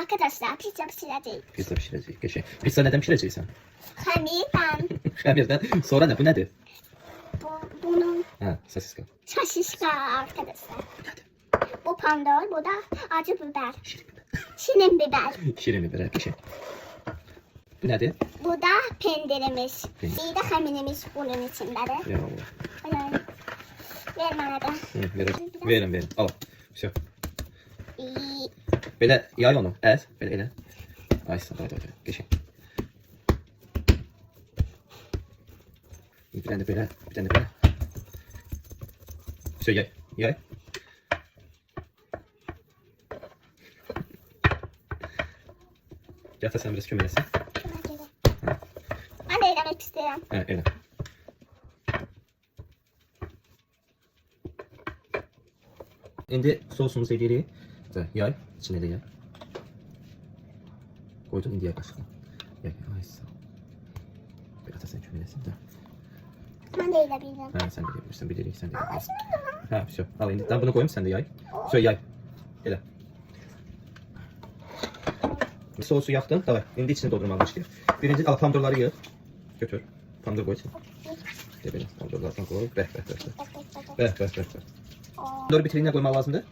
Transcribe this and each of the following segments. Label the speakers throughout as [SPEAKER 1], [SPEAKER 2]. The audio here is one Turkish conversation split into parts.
[SPEAKER 1] Arkadaşlar pizza pişireceğiz.
[SPEAKER 2] Pizza pişirecek. Geçin. Pizza neden pişireceksin?
[SPEAKER 1] Hamirden.
[SPEAKER 2] Xəmirdən. Sonra ne? Bu nedir?
[SPEAKER 1] Bunun
[SPEAKER 2] Ha, sosiska.
[SPEAKER 1] şaşışka arkadaşlar.
[SPEAKER 2] Bu nedir?
[SPEAKER 1] Bu pandor, bu da acı biber.
[SPEAKER 2] Şirin biber.
[SPEAKER 1] Şirin biber.
[SPEAKER 2] Şirin biber. Geçin. Bu nedir?
[SPEAKER 1] Bu da pendirimiz.
[SPEAKER 2] Pendir.
[SPEAKER 1] Bir de haminimiz bunun içindedir.
[SPEAKER 2] Ya Allah.
[SPEAKER 1] Öyle. Ver bana da.
[SPEAKER 2] Hı, verin. Al. Все.
[SPEAKER 1] İyi.
[SPEAKER 2] Belə yay onu. Ez. Belə elə. Ay sağ ol. Geçin. Bir tane de böyle. Bir tane de böyle. Все, yay. Yay. Gəl sen biraz kömələsin.
[SPEAKER 1] Ben de eləmək istedim.
[SPEAKER 2] Hə, elə. İndi sosumuzu edirik. Yay. İçine de yay. Koydun indi yay qaşıqla. Yay. Ay sağ ol. Biraz da sen kömələsin də.
[SPEAKER 1] Ben de elə bildim.
[SPEAKER 2] Ha, sen de yapmışsın, bilirik, sen de yapmışsın. Ha, все. Al indi. Ben bunu koyayım, sen de yay. Все, yay. Elə. Sosu yaktın, davay. İndi içini doldurmağa başlayır. Birinci al pomidorları yığ. Götür. Pomidor koy içine. De belə, pomidorlardan koy. Bəh. Pomidor bitiriyinə qoymaq lazımdır.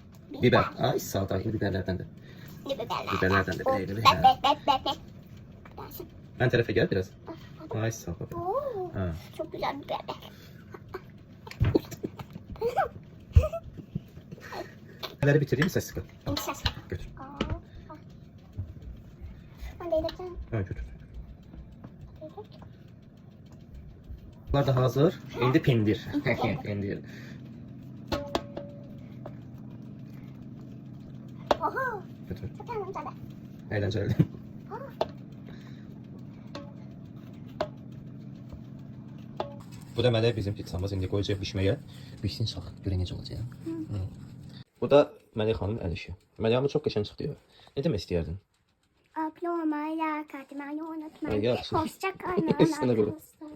[SPEAKER 2] Biber. Ay sağ ol, indi biberlərdən də. Biberlərdən də belə elə. Ön tərəfə gəl biraz. Ay sağ ol. Ha.
[SPEAKER 1] Çok güzel biberler.
[SPEAKER 2] Biberləri bitireyim, ses sıkı.
[SPEAKER 1] İmsas.
[SPEAKER 2] Götür.
[SPEAKER 1] Ben de elə
[SPEAKER 2] Ha, götür. Bunlar da hazır. İndi pendir. Pendir.
[SPEAKER 1] Oha.
[SPEAKER 2] Götür.
[SPEAKER 1] Tamam tamam.
[SPEAKER 2] Eğlenceli. Bu da mələ bizim pizzamız. İndi qoyacaq bişməyə. Bişsin sağ. Görək necə olacaq. Bu da Mələk xanımın əl işi. Mələk xanım çox qəşəng çıxdı. Ne demək istəyərdin?
[SPEAKER 1] Abone olmayı, like atmayı unutmayın.
[SPEAKER 2] Ay, yaxşı.
[SPEAKER 1] Hoşça kalın
[SPEAKER 2] Üstüne koy.
[SPEAKER 1] arkadaşlar.